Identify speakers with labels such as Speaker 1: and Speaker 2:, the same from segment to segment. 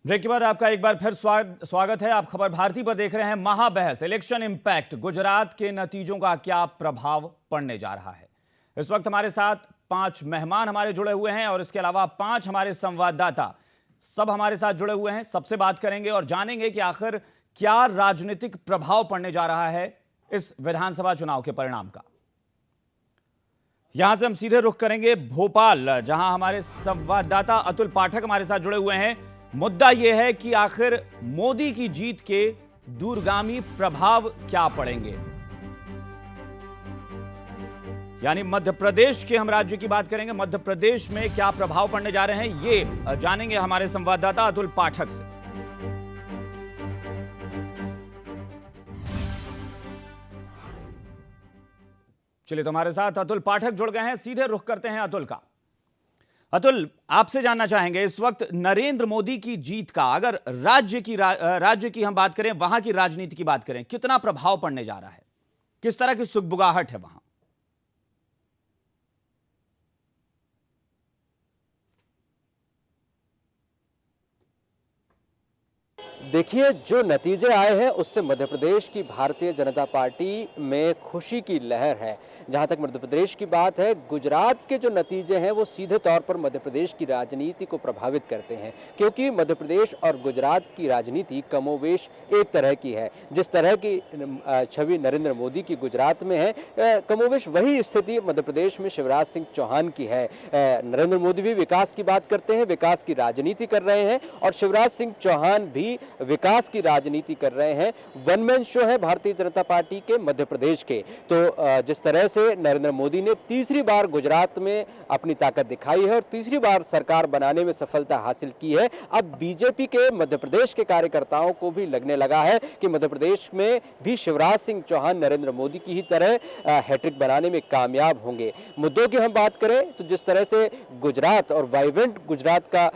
Speaker 1: Break के बाद आपका एक बार फिर स्वागत है। आप खबर भारती पर देख रहे हैं। महाबहस इलेक्शन इंपैक्ट, गुजरात के नतीजों का क्या प्रभाव पड़ने जा रहा है। इस वक्त हमारे साथ 5 मेहमान हमारे जुड़े हुए हैं और इसके अलावा 5 हमारे संवाददाता सब हमारे साथ जुड़े हुए हैं। सबसे बात करेंगे और जानेंगे कि आखिर क्या राजनीतिक प्रभाव पड़ने जा रहा है इस विधानसभा चुनाव के परिणाम का। यहां से हम सीधे रुख करेंगे भोपाल, जहां हमारे संवाददाता अतुल पाठक हमारे साथ जुड़े हुए हैं। मुद्दा यह है कि आखिर मोदी की जीत के दूरगामी प्रभाव क्या पड़ेंगे। यानी मध्य प्रदेश के हम राज्य की बात करेंगे। मध्य प्रदेश में क्या प्रभाव पड़ने जा रहे हैं ये जानेंगे हमारे संवाददाता अतुल पाठक से। चलिए, तो हमारे साथ अतुल पाठक जुड़ गए हैं। सीधे रुख करते हैं अतुल का। अतुल, आपसे जानना चाहेंगे इस वक्त नरेंद्र मोदी की जीत का, अगर राज्य की हम बात करें, वहां की राजनीति की बात करें, कितना प्रभाव पड़ने जा रहा है, किस तरह की सुगबुगाहट है वहां।
Speaker 2: देखिए, जो नतीजे आए हैं उससे मध्य प्रदेश की भारतीय जनता पार्टी में खुशी की लहर है। जहां तक मध्य प्रदेश की बात है, गुजरात के जो नतीजे हैं वो सीधे तौर पर मध्य प्रदेश की राजनीति को प्रभावित करते हैं, क्योंकि मध्य प्रदेश और गुजरात की राजनीति कमोवेश एक तरह की है। जिस तरह की छवि नरेंद्र मोदी की गुजरात में है, कमोवेश वही स्थिति मध्य प्रदेश में शिवराज सिंह चौहान की है। नरेंद्र मोदी भी विकास की बात करते हैं, विकास की राजनीति कर रहे हैं, और शिवराज सिंह चौहान भी विकास की राजनीति कर रहे हैं। वन मैन शो है भारतीय जनता पार्टी के मध्य प्रदेश के। तो जिस तरह से नरेंद्र मोदी ने तीसरी बार गुजरात में अपनी ताकत दिखाई है और तीसरी बार सरकार बनाने में सफलता हासिल की है, अब बीजेपी के मध्य प्रदेश के कार्यकर्ताओं को भी लगने लगा है कि मध्य प्रदेश में भी शिवराज सिंह चौहान नरेंद्र मोदी की ही तरह हैट्रिक बनाने में कामयाब होंगे। मुद्दों की हम बात करें तो जिस तरह से गुजरात और वाइब्रेंट गुजरात का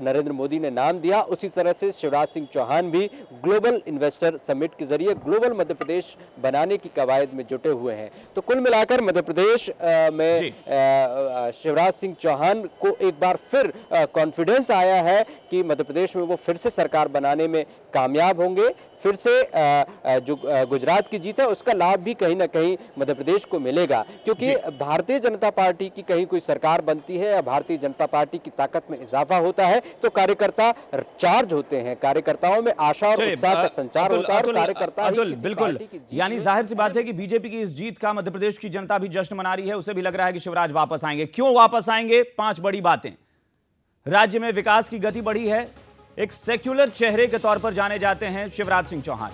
Speaker 2: नरेंद्र मोदी ने नाम दिया, उसी तरह से शिवराज सिंह चौहान भी ग्लोबल इन्वेस्टर समिट के जरिए ग्लोबल मध्य प्रदेश बनाने की कवायद में जुटे हुए हैं। तो कुल मिलाकर मध्य प्रदेश में शिवराज सिंह चौहान को एक बार फिर कॉन्फिडेंस आया है कि मध्य प्रदेश में वो फिर से सरकार बनाने में कामयाब होंगे। फिर से जो गुजरात की जीत है उसका लाभ भी कहीं ना कहीं मध्य प्रदेश को मिलेगा, क्योंकि भारतीय जनता पार्टी की कहीं कोई सरकार बनती है या भारतीय जनता पार्टी की ताकत में इजाफा होता है तो कार्यकर्ता चार्ज होते हैं, कार्यकर्ताओं में आशा और उत्साह का संचार होता है और कार्यकर्ता
Speaker 1: बिल्कुल, यानी जाहिर सी बात है कि बीजेपी की इस जीत का मध्य प्रदेश की जनता भी जश्न मना रही है। उसे भी लग रहा है कि शिवराज वापस आएंगे। क्यों वापस आएंगे? 5 बड़ी बातें। राज्य में विकास की गति बढ़ी है। एक सेक्युलर चेहरे के तौर पर जाने जाते हैं शिवराज सिंह चौहान।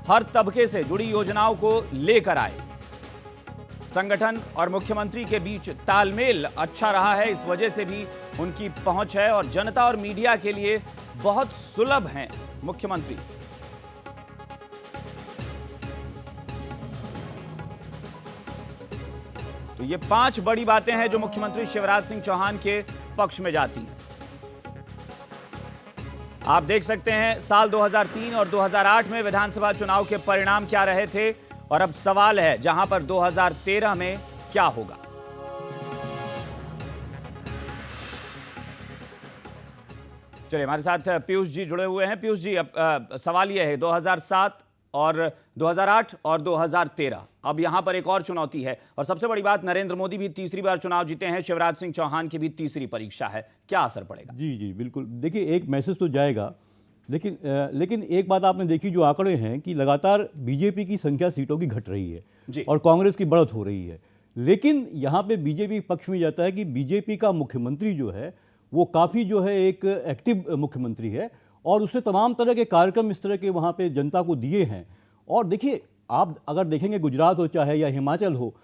Speaker 1: हर तबके से जुड़ी योजनाओं को लेकर आए। संगठन और मुख्यमंत्री के बीच तालमेल अच्छा रहा है, इस वजह से भी उनकी पहुंच है और जनता और मीडिया के लिए बहुत सुलभ हैं मुख्यमंत्री। तो ये 5 बड़ी बातें हैं जो मुख्यमंत्री शिवराज सिंह चौहान के पक्ष में जाती हैं। आप देख सकते हैं साल 2003 और 2008 में विधानसभा चुनाव के परिणाम क्या रहे थे, और अब सवाल है जहां पर 2013 में क्या होगा। चलिए, हमारे साथ पीयूष जी जुड़े हुए हैं। पीयूष जी, अब सवाल यह है 2007 और 2008 और 2013, अब यहां पर एक और चुनौती है, और सबसे बड़ी बात, नरेंद्र मोदी भी तीसरी बार चुनाव जीते हैं, शिवराज सिंह चौहान की भी तीसरी परीक्षा है। क्या असर पड़ेगा?
Speaker 3: जी बिल्कुल। देखिए, एक मैसेज तो जाएगा, लेकिन एक बात आपने देखी, जो आंकड़े हैं कि लगातार बीजेपी की संख्या सीटों की घट रही है और कांग्रेस की बढ़त हो रही है। लेकिन यहाँ पे बीजेपी पक्ष में जाता है कि बीजेपी का मुख्यमंत्री जो है वो काफ़ी जो है एक एक्टिव मुख्यमंत्री है, और उसने तमाम तरह के कार्यक्रम इस तरह के वहाँ पे जनता को दिए हैं। और देखिए, आप अगर देखेंगे गुजरात हो चाहे या हिमाचल हो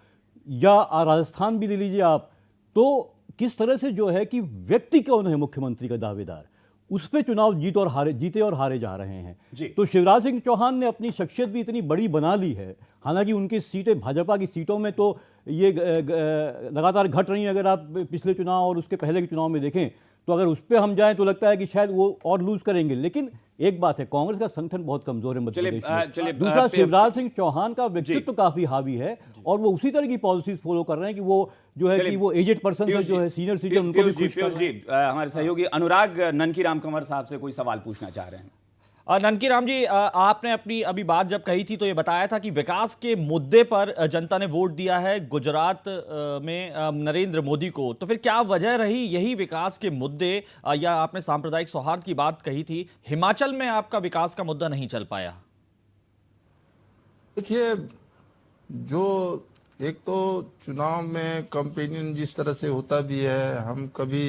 Speaker 3: या राजस्थान भी ले लीजिए आप, तो किस तरह से जो है कि व्यक्ति कौन है मुख्यमंत्री का दावेदार, उस पर चुनाव जीते और हारे जा रहे हैं। तो शिवराज सिंह चौहान ने अपनी शख्सियत भी इतनी बड़ी बना ली है। हालांकि उनकी सीटें, भाजपा की सीटों में तो ये लगातार घट रही हैं। अगर आप पिछले चुनाव और उसके पहले के चुनाव में देखें तो अगर उस पर हम जाएं तो लगता है कि शायद वो और लूज करेंगे। लेकिन एक बात है, कांग्रेस का संगठन बहुत कमजोर है मध्य प्रदेश में। दूसरा, शिवराज सिंह चौहान का व्यक्तित्व काफी हावी है और वो उसी तरह की पॉलिसीज फॉलो कर रहे हैं कि वो जो है कि वो एजेड पर्सन से जो है सीनियर सिटीजन उनको भी खुश कर रहे हैं।
Speaker 1: हमारे सहयोगी अनुराग ननकीराम कंवर साहब से कोई सवाल पूछना चाह रहे हैं।
Speaker 4: ननकीराम जी, आपने अपनी अभी बात जब कही थी तो ये बताया था कि विकास के मुद्दे पर जनता ने वोट दिया है गुजरात में नरेंद्र मोदी को। तो फिर क्या वजह रही यही विकास के मुद्दे, या आपने सांप्रदायिक सौहार्द की बात कही थी, हिमाचल में आपका विकास का मुद्दा नहीं चल पाया?
Speaker 5: देखिए, जो एक तो चुनाव में कंपेनियन जिस तरह से होता भी है, हम कभी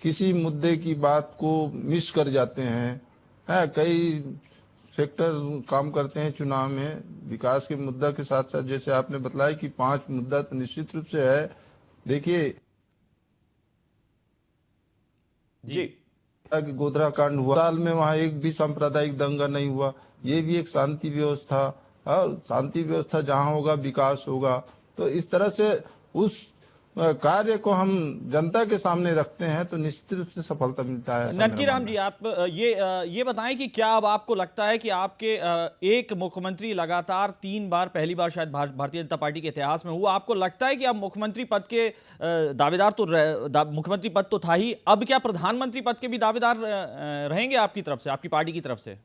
Speaker 5: किसी मुद्दे की बात को मिस कर जाते हैं। कई फैक्टर काम करते हैं चुनाव में। विकास के मुद्दा के साथ साथ जैसे आपने बताया कि 5 मुद्दा तो निश्चित रूप से है। देखिए
Speaker 1: जी,
Speaker 5: गोधरा कांड हुआ, साल में वहां एक भी सांप्रदायिक दंगा नहीं हुआ। ये भी एक शांति व्यवस्था, और शांति व्यवस्था जहां होगा विकास होगा। तो इस तरह से उस कार्य को हम जनता के सामने रखते हैं तो निश्चित रूप से सफलता मिलता है।
Speaker 4: ननकीराम जी, आप ये बताएं कि क्या अब आपको लगता है कि आपके एक मुख्यमंत्री लगातार 3 बार, पहली बार शायद भारतीय जनता पार्टी के इतिहास में हुआ, आपको लगता है कि अब मुख्यमंत्री पद के दावेदार तो मुख्यमंत्री पद तो था ही, अब क्या प्रधानमंत्री पद के भी दावेदार रहेंगे आपकी तरफ से, आपकी पार्टी की तरफ से?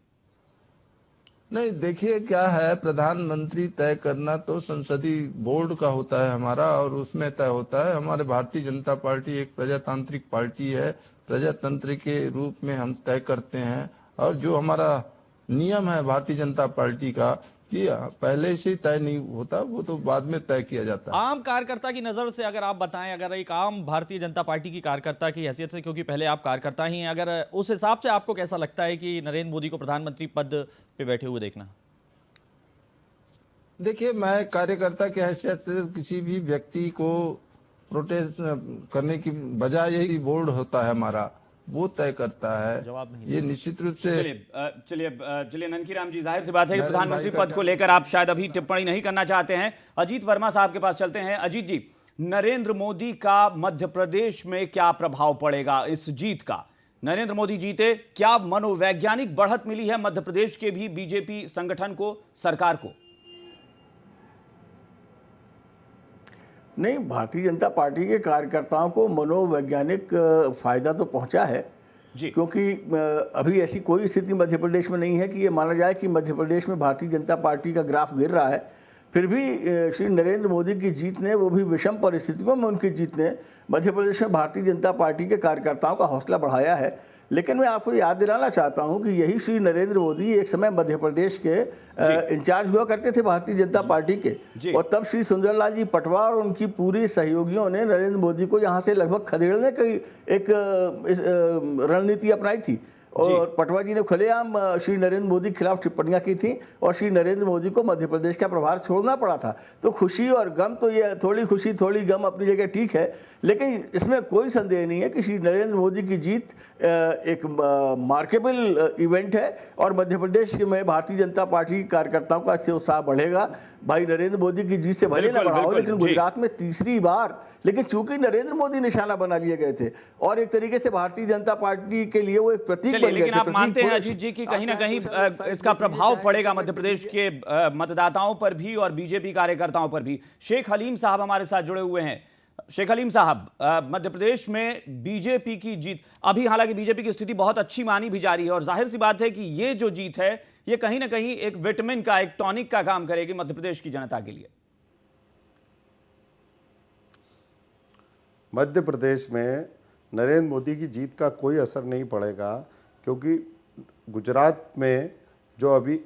Speaker 5: नहीं, देखिए क्या है, प्रधानमंत्री तय करना तो संसदीय बोर्ड का होता है हमारा, और उसमें तय होता है। हमारे भारतीय जनता पार्टी एक प्रजातांत्रिक पार्टी है, प्रजातंत्र के रूप में हम तय करते हैं। और जो हमारा नियम है भारतीय जनता पार्टी का कि पहले से तय नहीं होता, वो तो बाद में तय किया जाता है।
Speaker 4: आम कार्यकर्ता की नजर से अगर आप बताएं, अगर एक आम भारतीय जनता पार्टी की कार्यकर्ता की हैसियत से, क्योंकि पहले आप कार्यकर्ता ही हैं, अगर उस हिसाब से आपको कैसा लगता है कि नरेंद्र मोदी को प्रधानमंत्री पद पे बैठे हुए देखना?
Speaker 5: देखिए, मैं कार्यकर्ता की हैसियत से किसी भी व्यक्ति को प्रोटेस्ट करने की बजाय यही बोर्ड होता है हमारा, वो तय करता है।
Speaker 4: जवाब नहीं,
Speaker 5: ये निश्चित रूप से।
Speaker 1: चलिए ननकीराम जी, जाहिर सी बात है कि प्रधानमंत्री पद को लेकर आप शायद अभी टिप्पणी नहीं करना चाहते हैं। अजीत वर्मा साहब के पास चलते हैं। अजीत जी, नरेंद्र मोदी का मध्य प्रदेश में क्या प्रभाव पड़ेगा इस जीत का? नरेंद्र मोदी जीते, क्या मनोवैज्ञानिक बढ़त मिली है मध्य प्रदेश के भी बीजेपी संगठन को, सरकार को?
Speaker 6: नहीं, भारतीय जनता पार्टी के कार्यकर्ताओं को मनोवैज्ञानिक फायदा तो पहुंचा है
Speaker 1: जी,
Speaker 6: क्योंकि अभी ऐसी कोई स्थिति मध्य प्रदेश में नहीं है कि ये माना जाए कि मध्य प्रदेश में भारतीय जनता पार्टी का ग्राफ गिर रहा है। फिर भी श्री नरेंद्र मोदी की जीत ने, वो भी विषम परिस्थितियों में उनकी जीत ने, मध्य प्रदेश में भारतीय जनता पार्टी के कार्यकर्ताओं का हौसला बढ़ाया है। लेकिन मैं आपको याद दिलाना चाहता हूं कि यही श्री नरेंद्र मोदी एक समय मध्य प्रदेश के इंचार्ज हुआ करते थे भारतीय जनता पार्टी के, और तब श्री सुंदरलाल जी पटवा और उनकी पूरी सहयोगियों ने नरेंद्र मोदी को यहां से लगभग खदेड़ने की एक रणनीति अपनाई थी। और पटवा जी ने खुलेआम श्री नरेंद्र मोदी के खिलाफ टिप्पणियां की थी और श्री नरेंद्र मोदी को मध्य प्रदेश का प्रभार छोड़ना पड़ा था। तो खुशी और गम, तो ये थोड़ी खुशी थोड़ी गम अपनी जगह ठीक है, लेकिन इसमें कोई संदेह नहीं है कि श्री नरेंद्र मोदी की जीत एक मार्केबल इवेंट है और मध्य प्रदेश में भारतीय जनता पार्टी कार्यकर्ताओं का इससे उत्साह बढ़ेगा। भाई, नरेंद्र मोदी की जीत से भले ना बढ़ा हो, लेकिन गुजरात में तीसरी बार, लेकिन चूंकि नरेंद्र मोदी निशाना बना लिए गए थे और एक तरीके से भारतीय जनता पार्टी के लिए वो एक प्रतीक बन गए थे।
Speaker 1: लेकिन आप मानते हैं अजीत जी कि कहीं ना कहीं इसका प्रभाव पड़ेगा मध्य प्रदेश के मतदाताओं पर भी और बीजेपी कार्यकर्ताओं पर भी? शेख हलीम साहब हमारे साथ जुड़े हुए हैं। शेख हलीम साहब, मध्य प्रदेश में बीजेपी की जीत, अभी हालांकि बीजेपी की स्थिति बहुत अच्छी मानी भी जा रही है और जाहिर सी बात है कि ये जो जीत है ये कहीं ना कहीं एक विटामिन का, एक टॉनिक का काम करेगी मध्य प्रदेश की जनता के लिए।
Speaker 7: मध्य प्रदेश में नरेंद्र मोदी की जीत का कोई असर नहीं पड़ेगा, क्योंकि गुजरात में जो अभी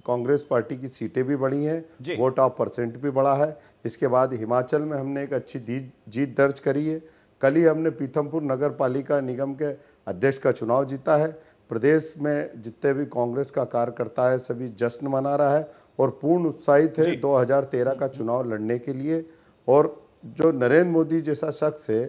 Speaker 7: कांग्रेस पार्टी की सीटें भी बढ़ी हैं, वोट ऑफ परसेंट भी बढ़ा है। इसके बाद हिमाचल में हमने एक अच्छी जीत दर्ज करी है। कल ही हमने पीथमपुर नगर पालिका निगम के अध्यक्ष का चुनाव जीता है। प्रदेश में जितने भी कांग्रेस का कार्यकर्ता है सभी जश्न मना रहा है और पूर्ण उत्साहित है 2013 का चुनाव लड़ने के लिए। और जो नरेंद्र मोदी जैसा शख्स है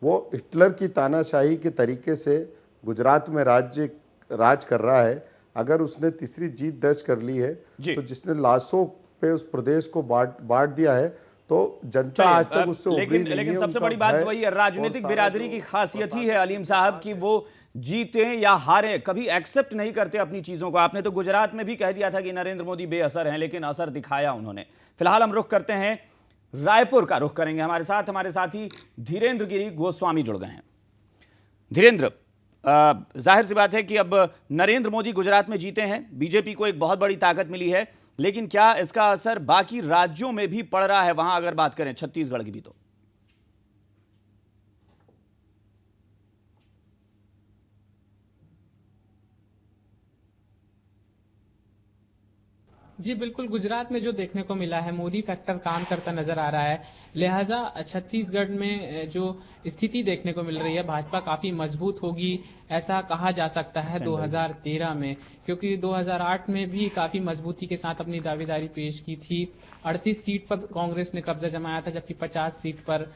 Speaker 7: वो हिटलर की तानाशाही के तरीके से गुजरात में राज कर रहा है। अगर उसने तीसरी जीत दर्ज कर ली है तो जिसने लाशों पे उस प्रदेश को बांट दिया है, तो जनता आज तक उससे उबरी
Speaker 1: लेकिन
Speaker 7: नहीं
Speaker 1: लेकिन
Speaker 7: है।
Speaker 1: सबसे
Speaker 7: उनका
Speaker 1: बड़ी बात
Speaker 7: भय
Speaker 1: वही है,
Speaker 7: और
Speaker 1: राजनीतिक
Speaker 7: सारा
Speaker 1: बिरादरी
Speaker 7: जो
Speaker 1: की खासियत ही है अलीम साहब कि वो जीते या हारे कभी एक्सेप्ट नहीं करते अपनी चीजों को। आपने तो गुजरात में भी कह दिया था कि नरेंद्र मोदी बेअसर हैं, लेकिन असर दिखाया उन्होंने। फिलहाल हम रुख करते हैं रायपुर का, रुख करेंगे। हमारे साथी धीरेन्द्र गिरी गोस्वामी जुड़ गए हैं। धीरेन्द्र, जाहिर सी बात है कि अब नरेंद्र मोदी गुजरात में जीते हैं, बीजेपी को एक बहुत बड़ी ताकत मिली है, लेकिन क्या इसका असर बाकी राज्यों में भी पड़ रहा है? वहां अगर बात करें छत्तीसगढ़ की भी तो
Speaker 8: जी बिल्कुल, गुजरात में जो देखने को मिला है, मोदी फैक्टर काम करता नजर आ रहा है। लिहाजा छत्तीसगढ़ में जो स्थिति देखने को मिल रही है, भाजपा काफी मजबूत होगी ऐसा कहा जा सकता है 2013 में, क्योंकि 2008 में भी काफी मजबूती के साथ अपनी दावेदारी पेश की थी। 38 सीट पर कांग्रेस ने कब्जा जमाया था, जबकि 50 सीट पर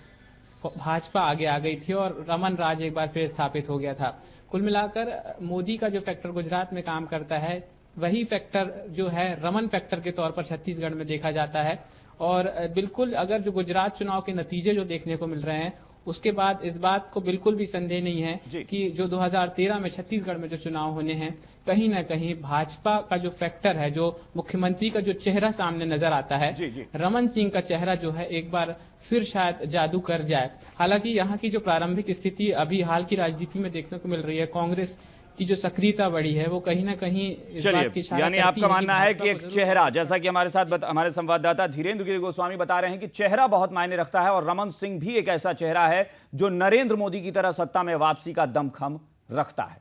Speaker 8: भाजपा आगे आ गई थी और रमन राज एक बार फिर स्थापित हो गया था। कुल मिलाकर मोदी का जो फैक्टर गुजरात में काम करता है, वही फैक्टर जो है रमन फैक्टर के तौर पर छत्तीसगढ़ में देखा जाता है। और बिल्कुल अगर जो गुजरात चुनाव के नतीजे जो देखने को मिल रहे हैं, उसके बाद इस बात को बिल्कुल भी संदेह नहीं है कि जो 2013 में छत्तीसगढ़ में जो चुनाव होने हैं, कहीं ना कहीं भाजपा का जो फैक्टर है, जो मुख्यमंत्री का जो चेहरा सामने नजर आता है, रमन सिंह का चेहरा जो है एक बार फिर शायद जादू कर जाए। हालांकि यहाँ की जो प्रारंभिक स्थिति अभी हाल की राजनीति में देखने को मिल रही है, कांग्रेस की जो सक्रियता बढ़ी है, वो कहीं ना कहीं इस बात की इशारा
Speaker 1: यानी
Speaker 8: करती
Speaker 1: आपका मानना है कि एक
Speaker 8: भाजपा को
Speaker 1: चेहरा, जैसा कि हमारे साथ हमारे संवाददाता धीरेन्द्र गिरी गोस्वामी बता रहे हैं कि चेहरा बहुत मायने रखता है, और रमन सिंह भी एक ऐसा चेहरा है जो नरेंद्र मोदी की तरह सत्ता में वापसी का दमखम रखता है।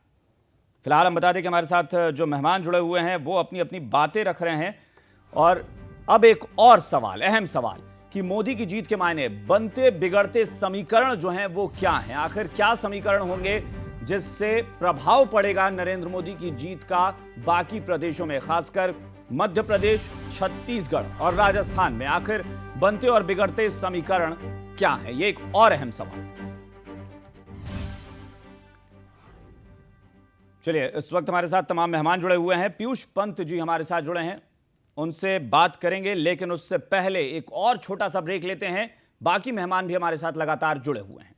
Speaker 1: फिलहाल हम बता दें कि हमारे साथ जो मेहमान जुड़े हुए हैं वो अपनी अपनी बातें रख रहे हैं। और अब एक और सवाल, अहम सवाल, कि मोदी की जीत के मायने बनते बिगड़ते समीकरण जो हैं वो क्या हैं? आखिर क्या समीकरण होंगे जिससे प्रभाव पड़ेगा नरेंद्र मोदी की जीत का बाकी प्रदेशों में, खासकर मध्य प्रदेश, छत्तीसगढ़ और राजस्थान में? आखिर बनते और बिगड़ते समीकरण क्या है? ये एक और अहम सवाल। चलिए, इस वक्त हमारे साथ तमाम मेहमान जुड़े हुए हैं। पीयूष पंत जी हमारे साथ जुड़े हैं, उनसे बात करेंगे, लेकिन उससे पहले एक और छोटा सा ब्रेक लेते हैं। बाकी मेहमान भी हमारे साथ लगातार जुड़े हुए हैं।